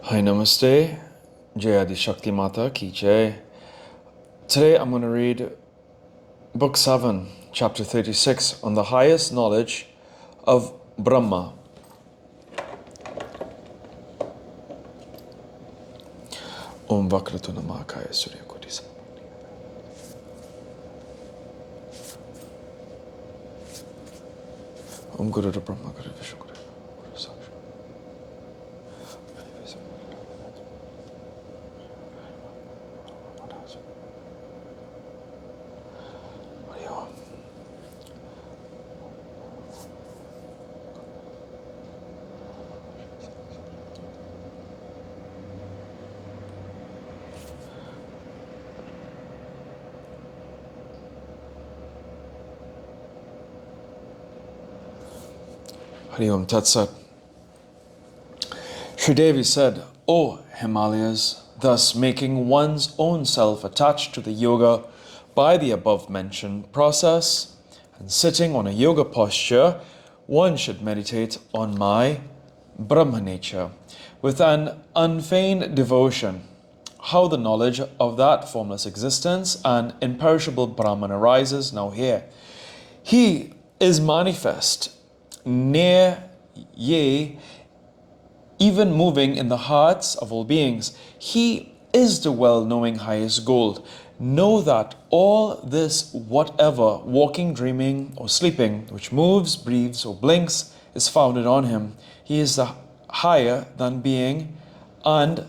Hi, Namaste. Jai Adi Shakti Mata Ki Jai. Today I'm going to read Book 7, Chapter 36, on the highest knowledge of Brahma. Om Vakratuna Mahakaya Surya Koti Samapurna. Om Guru Brahma Guru Vishnu Guru Guru Sakshat. Hari Om Tat Sat. Sri Devi said, O Himalayas, thus making one's own self attached to the yoga by the above mentioned process, and sitting on a yoga posture, one should meditate on my Brahma nature with an unfeigned devotion. How the knowledge of that formless existence and imperishable Brahman arises now here. He is manifest, near, yea, even moving in the hearts of all beings. He is the well-knowing highest goal. Know that all this, whatever, walking, dreaming, or sleeping, which moves, breathes, or blinks, is founded on him. He is the higher than being and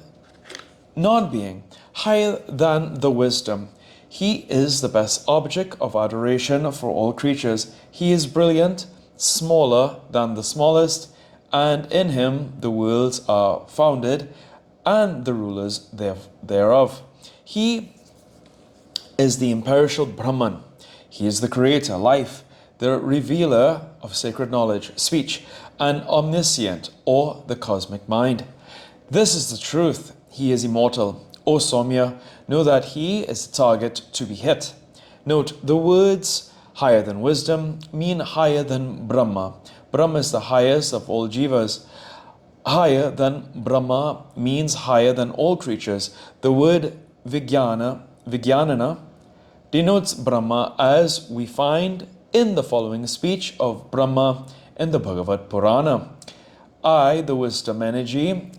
non-being, higher than the wisdom. He is the best object of adoration for all creatures. He is brilliant, smaller than the smallest, and in him the worlds are founded and the rulers thereof. He is the imperishable Brahman. He is the creator, life, the revealer of sacred knowledge, speech, and omniscient, or the cosmic mind. This is the truth. He is immortal. O Soumya, know that he is the target to be hit. Note, the words higher than wisdom mean higher than Brahma. Brahma is the highest of all jivas. Higher than Brahma means higher than all creatures. The word Vijnana, denotes Brahma, as we find in the following speech of Brahma in the Bhagavatam Purana. I, the wisdom energy,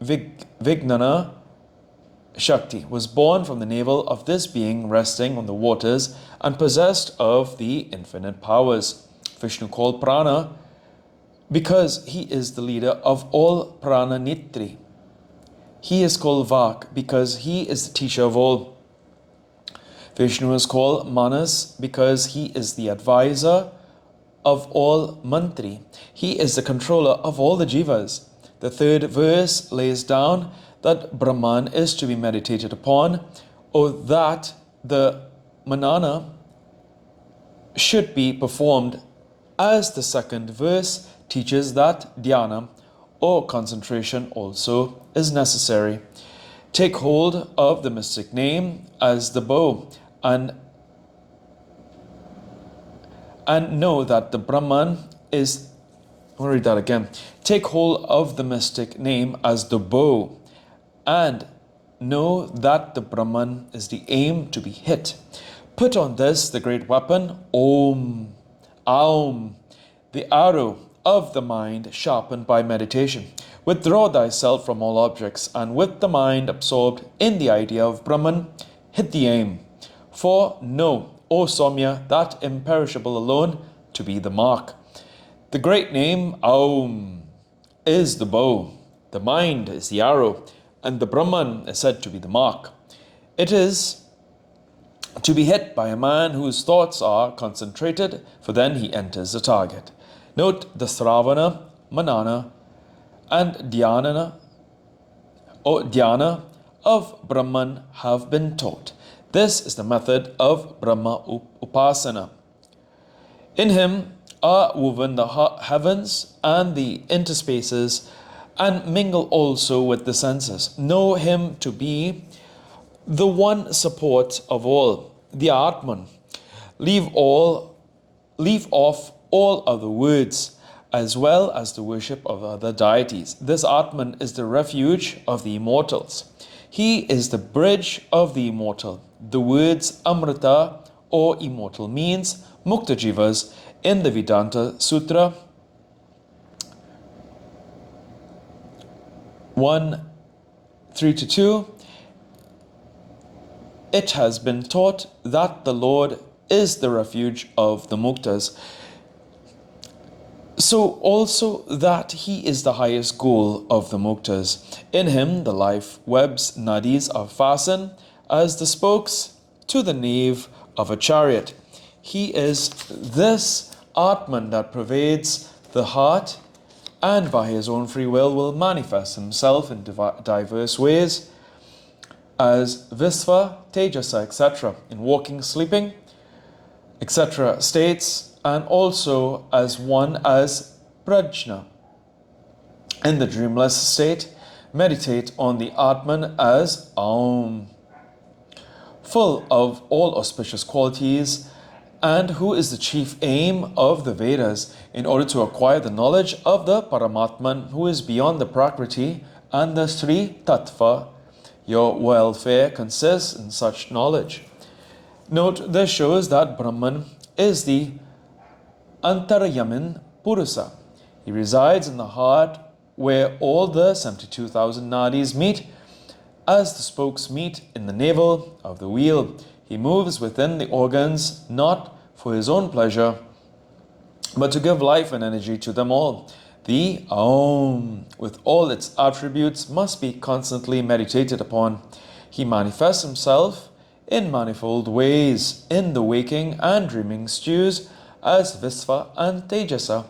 Vijnana Shakti, was born from the navel of this being resting on the waters and possessed of the infinite powers. Vishnu called Prana because he is the leader of all Prana Nitri. He is called Vak because he is the teacher of all. Vishnu is called Manas because he is the advisor of all Mantri. He is the controller of all the jivas. The third verse lays down that Brahman is to be meditated upon, or that the manana should be performed, as the second verse teaches that dhyana, or concentration, also is necessary. Take hold of the mystic name as the bow, and know that the Brahman is... I'll read that again. Take hold of the mystic name as the bow, and know that the Brahman is the aim to be hit. Put on this the great weapon, Om, Aum, the arrow of the mind sharpened by meditation. Withdraw thyself from all objects, and with the mind absorbed in the idea of Brahman, hit the aim. For know, O Soumya, that imperishable alone to be the mark. The great name, Aum, is the bow, the mind is the arrow, and the Brahman is said to be the mark. It is to be hit by a man whose thoughts are concentrated, for then he enters the target. Note, the Sravana, Manana, and Dhyana of Brahman have been taught. This is the method of Brahma Upasana. In him are woven the heavens and the interspaces, and mingle also with the senses. Know him to be the one support of all, the Atman. Leave off all other words, as well as the worship of other deities. This Atman is the refuge of the immortals. He is the bridge of the immortal. The words Amrita or immortal means Mukta Jivas in the Vedanta Sutra 1.3-2. It has been taught that the Lord is the refuge of the Muktas. So also that he is the highest goal of the Muktas. In him the life webs, nadis, are fastened as the spokes to the nave of a chariot. He is this Atman that pervades the heart and by his own free will manifest himself in diverse ways as Visva, Tejasa, etc. in walking, sleeping, etc. states, and also as one as Prajna. In the dreamless state, meditate on the Atman as Aum, full of all auspicious qualities, and who is the chief aim of the Vedas in order to acquire the knowledge of the Paramatman who is beyond the Prakriti and the Sri Tattva. Your welfare consists in such knowledge. Note, this shows that Brahman is the Antarayamin Purusa. He resides in the heart where all the 72,000 nadis meet as the spokes meet in the navel of the wheel. He moves within the organs not for his own pleasure, but to give life and energy to them all. The Aum, with all its attributes, must be constantly meditated upon. He manifests himself in manifold ways in the waking and dreaming stews as Visva and Tejasa,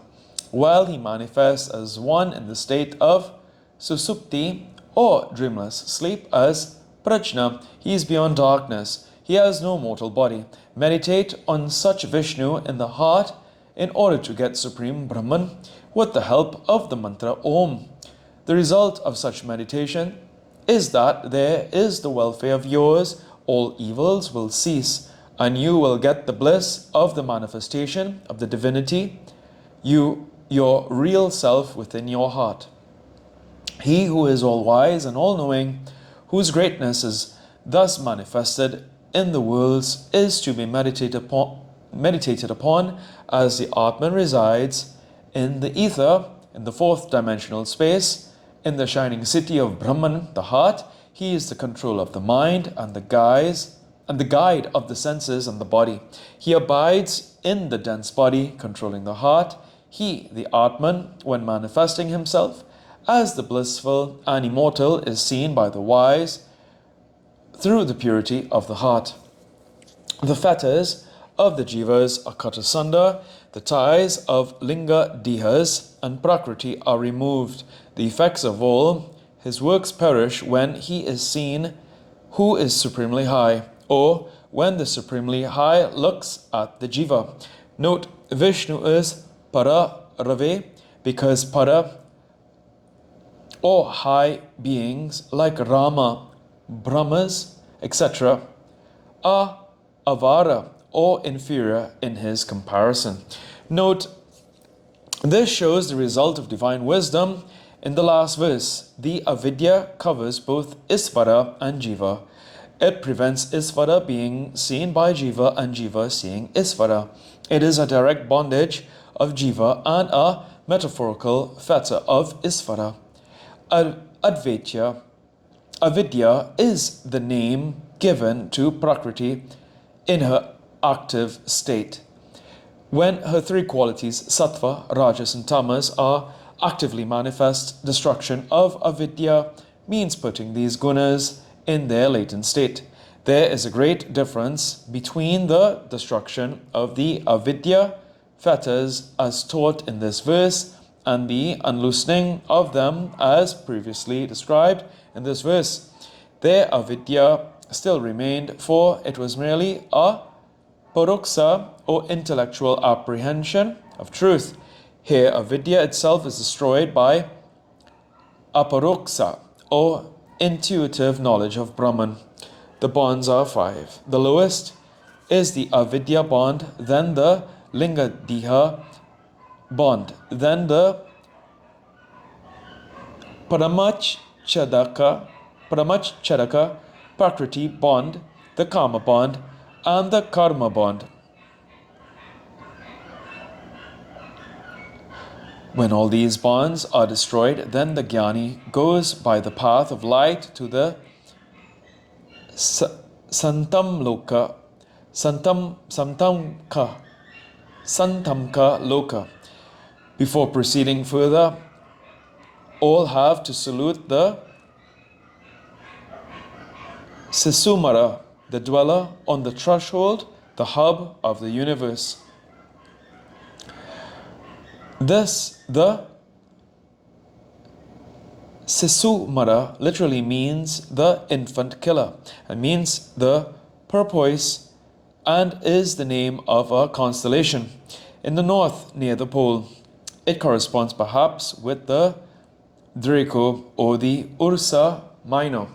while he manifests as one in the state of Susupti or dreamless sleep as Prajna. He is beyond darkness. He has no mortal body. Meditate on such Vishnu in the heart in order to get Supreme Brahman with the help of the mantra Om. The result of such meditation is that there is the welfare of yours, all evils will cease, and you will get the bliss of the manifestation of the divinity, your real self within your heart. He who is all-wise and all-knowing, whose greatness is thus manifested in the worlds, is to be meditated upon as the Atman resides in the ether, in the fourth dimensional space, in the shining city of Brahman, the heart. He is the control of the mind and the guide of the senses and the body. He abides in the dense body, controlling the heart. He, the Atman, when manifesting himself as the blissful and immortal, is seen by the wise through the purity of the heart. The fetters of the jivas are cut asunder, the ties of linga, dehas, and prakriti are removed. The effects of all his works perish when he is seen who is supremely high, or when the supremely high looks at the jiva. Note, Vishnu is para rave because para or high beings like Rama, Brahmas, etc. are avara or inferior in his comparison. Note, this shows the result of divine wisdom in the last verse. The avidya covers both Isvara and Jiva. It prevents Isvara being seen by Jiva and Jiva seeing Isvara. It is a direct bondage of Jiva and a metaphorical fetter of Isvara. Avidya is the name given to Prakriti in her active state. When her three qualities, Sattva, Rajas and Tamas, are actively manifest, destruction of avidya means putting these gunas in their latent state. There is a great difference between the destruction of the avidya fetters as taught in this verse and the unloosening of them as previously described in this verse. Their avidya still remained, for it was merely a paroksa or intellectual apprehension of truth. Here, avidya itself is destroyed by aparoksa or intuitive knowledge of Brahman. The bonds are 5. The lowest is the avidya bond, then the linga diha, bond. Then the Paramachadaka Prakriti bond, the Kama bond, and the Karma bond. When all these bonds are destroyed, then the Jnani goes by the path of light to the Santamka Loka. Before proceeding further, all have to salute the Sisumara, the dweller on the threshold, the hub of the universe. Thus, the Sisumara literally means the infant killer and means the porpoise and is the name of a constellation in the north near the pole. It corresponds perhaps with the Draco or the Ursa Minor.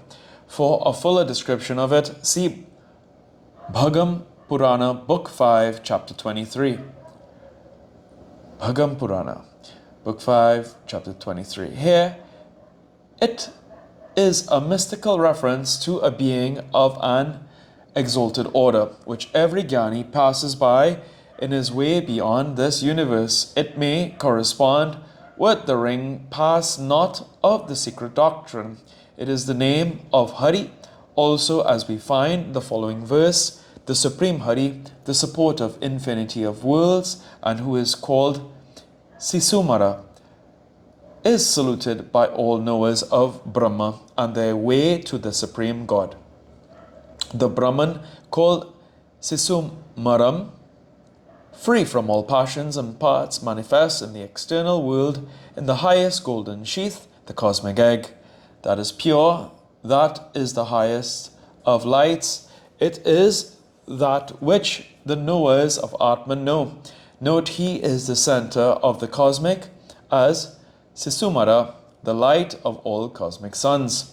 For a fuller description of it, see Bhagam Purana, Book 5, Chapter 23. Bhagam Purana, Book 5, Chapter 23. Here, it is a mystical reference to a being of an exalted order, which every Jnani passes by in his way beyond this universe. It may correspond with the ring pass not of the secret doctrine. It is the name of Hari, also as we find the following verse, the Supreme Hari, the support of infinity of worlds, and who is called Sisumara, is saluted by all knowers of Brahma and their way to the Supreme God. The Brahman called Sisumaram, free from all passions and parts, manifests in the external world in the highest golden sheath, the cosmic egg. That is pure, that is the highest of lights. It is that which the knowers of Atman know. Note, he is the center of the cosmic as Sisumara, the light of all cosmic suns.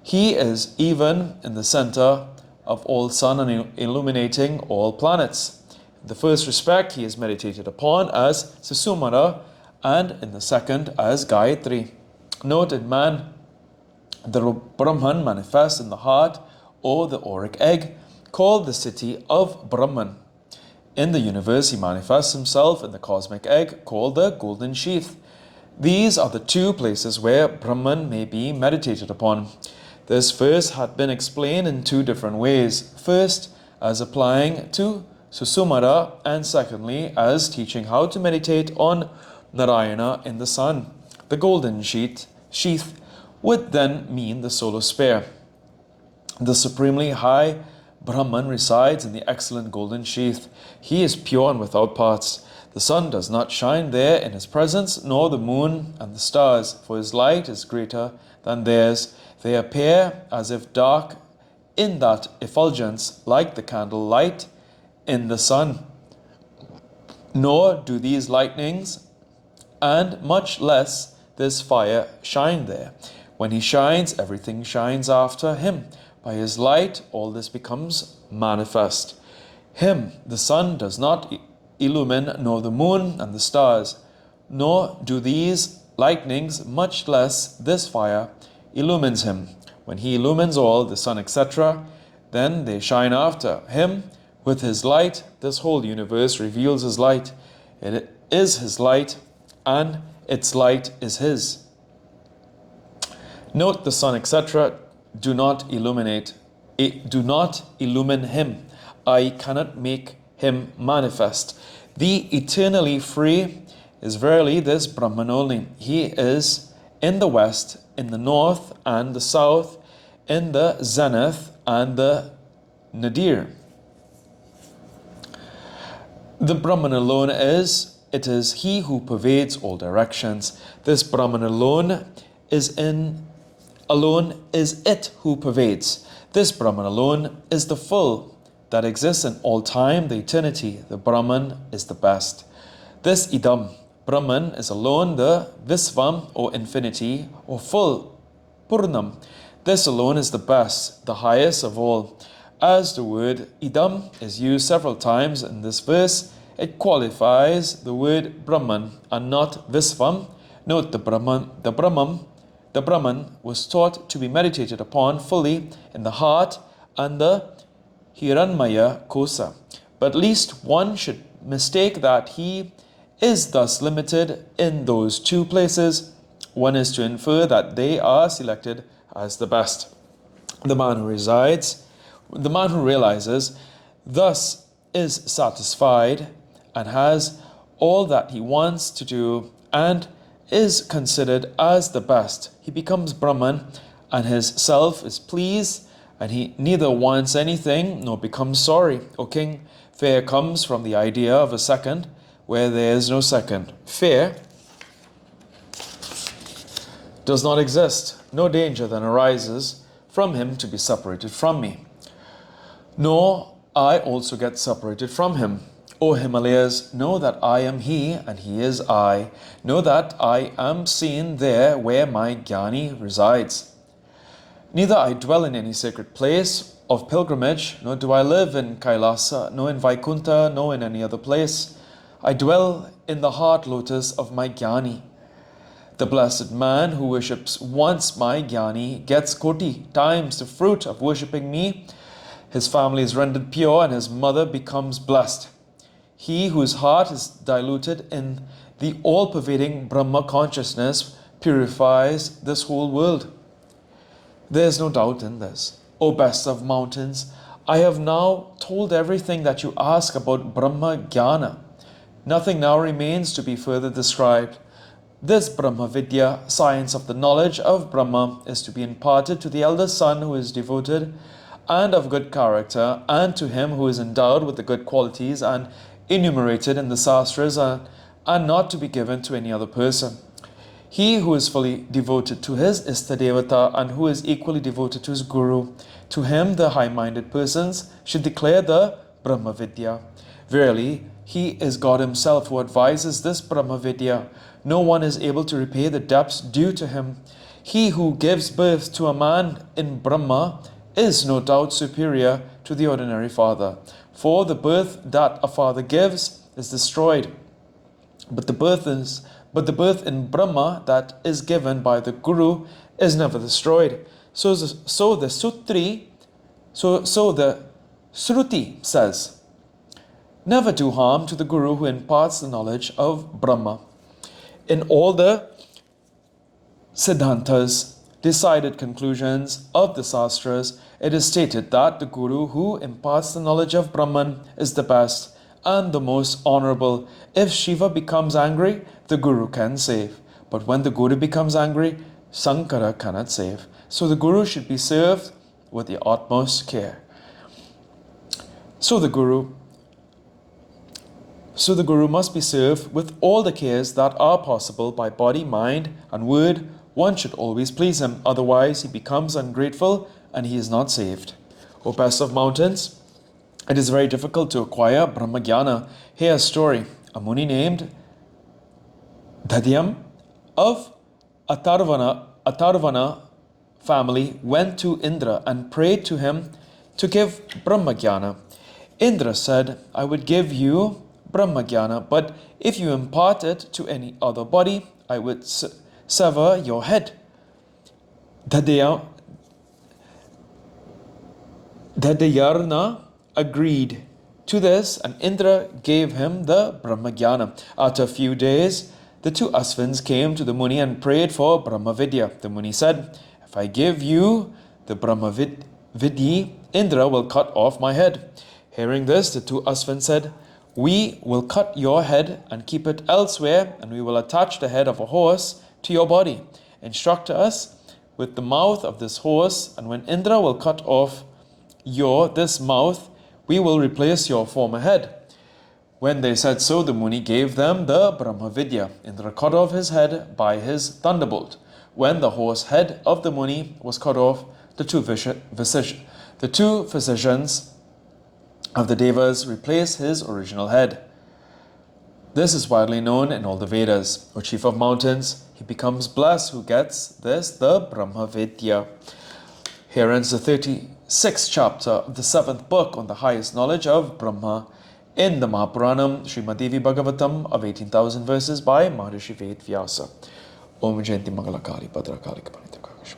He is even in the center of all sun and illuminating all planets. In the first respect, he is meditated upon as Sisumara, and in the second as Gayatri. Note, in man, the Brahman manifests in the heart or the auric egg, called the city of Brahman. In the universe, he manifests himself in the cosmic egg, called the golden sheath. These are the two places where Brahman may be meditated upon. This verse had been explained in two different ways. First, as applying to Susumara, and secondly, as teaching how to meditate on Narayana in the sun. The golden sheath would then mean the solar sphere. The supremely high Brahman resides in the excellent golden sheath. He is pure and without parts. The sun does not shine there in his presence, nor the moon and the stars, for his light is greater than theirs. They appear as if dark in that effulgence, like the candle light in the sun. Nor do these lightnings, and much less this fire, shine there. When he shines, everything shines after him. By his light, all this becomes manifest. Him, the sun, does not illumine, nor the moon and the stars, nor do these lightnings, much less this fire, illumines him. When he illumines all, the sun, etc., then they shine after him. With his light, this whole universe reveals his light. It is his light, and its light is his. Note, the sun, etc., do not illumine him. I cannot make him manifest. The eternally free is verily this Brahman only. He is in the west, in the north and the south, in the zenith and the nadir. The Brahman alone is he who pervades all directions. This Brahman alone is it who pervades. This Brahman alone is the full that exists in all time, the eternity. The Brahman is the best. This Idam, Brahman, is alone the Visvam, or infinity, or full, Purnam. This alone is the best, the highest of all. As the word Idam is used several times in this verse, It qualifies the word Brahman and not Visvam. Note the Brahman was taught to be meditated upon fully in the heart and the Hiranmaya kosa. But least one should mistake that he is thus limited in those two places. One is to infer that they are selected as the best. The man who realizes, thus is satisfied and has all that he wants to do and is considered as the best. He becomes Brahman and his self is pleased and he neither wants anything nor becomes sorry. O king, fear comes from the idea of a second where there is no second. Fear does not exist. No danger then arises from him to be separated from me. Nor I also get separated from him. O Himalayas, know that I am he and he is I. Know that I am seen there where my Jnani resides. Neither I dwell in any sacred place of pilgrimage, nor do I live in Kailasa, nor in Vaikunta, nor in any other place. I dwell in the heart lotus of my Jnani. The blessed man who worships once my Jnani gets koti times the fruit of worshipping me. His family is rendered pure and his mother becomes blessed. He whose heart is diluted in the all-pervading Brahma consciousness purifies this whole world. There is no doubt in this. O best of mountains, I have now told everything that you ask about Brahma Jnana. Nothing now remains to be further described. This Brahma Vidya, science of the knowledge of Brahma, is to be imparted to the eldest son who is devoted and of good character, and to him who is endowed with the good qualities and enumerated in the Sastras, and not to be given to any other person. He who is fully devoted to his Istadevata and who is equally devoted to his Guru, to him the high-minded persons should declare the Brahma Vidya. Verily, he is God himself who advises this Brahma Vidya. No one is able to repay the debts due to him. He who gives birth to a man in Brahma is no doubt superior to the ordinary father. For the birth that a father gives is destroyed, but the birth in Brahma that is given by the Guru is never destroyed. So the Shruti says, never do harm to the Guru who imparts the knowledge of Brahma. In all the Siddhantas, decided conclusions of the Sastras, it is stated that the Guru who imparts the knowledge of Brahman is the best and the most honorable. If Shiva becomes angry, the Guru can save. But when the Guru becomes angry, Sankara cannot save. So the Guru should be served with the utmost care. So the Guru must be served with all the cares that are possible by body, mind, and word. One should always please him, otherwise he becomes ungrateful and he is not saved. O best of mountains, it is very difficult to acquire Brahmajnana. Hear a story. A Muni named Dhadyam of Atharvana family went to Indra and prayed to him to give Brahmajnana. Indra said, I would give you Brahmajnana, but if you impart it to any other body, I would sever your head. Dadyarna agreed to this, and Indra gave him the Brahmajnana. After a few days, the two Asvins came to the Muni and prayed for Brahmavidya. The Muni said, if I give you the Brahmavidya, Indra will cut off my head. Hearing this, the two Asvins said, we will cut your head and keep it elsewhere, and we will attach the head of a horse to your body. Instruct us with the mouth of this horse, and when Indra will cut off this mouth, we will replace your former head. When they said so, the Muni gave them the Brahmavidya. Indra cut off his head by his thunderbolt. When the horse head of the Muni was cut off, the two physicians of the Devas replaced his original head. This is widely known in all the Vedas. O chief of mountains, he becomes blessed who gets this, the Brahmavidya. Here ends the 36th chapter of the 7th book on the highest knowledge of Brahma. in the Mahapuranam, Srimad Devi Bhagavatam of 18,000 verses by Maharishi Ved Vyasa. Om Jayanti Mangalakari Bhadrakali Kapanita Kakashma.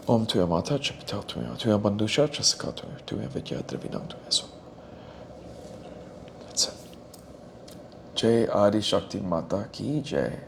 Om Tuya Mata Chapital Tuya, Tuya Bandusha Chasakatuya, Tuya Vidya Dravinam Tuya. So that's it. Jai Adi Shakti Mata Ki Jai.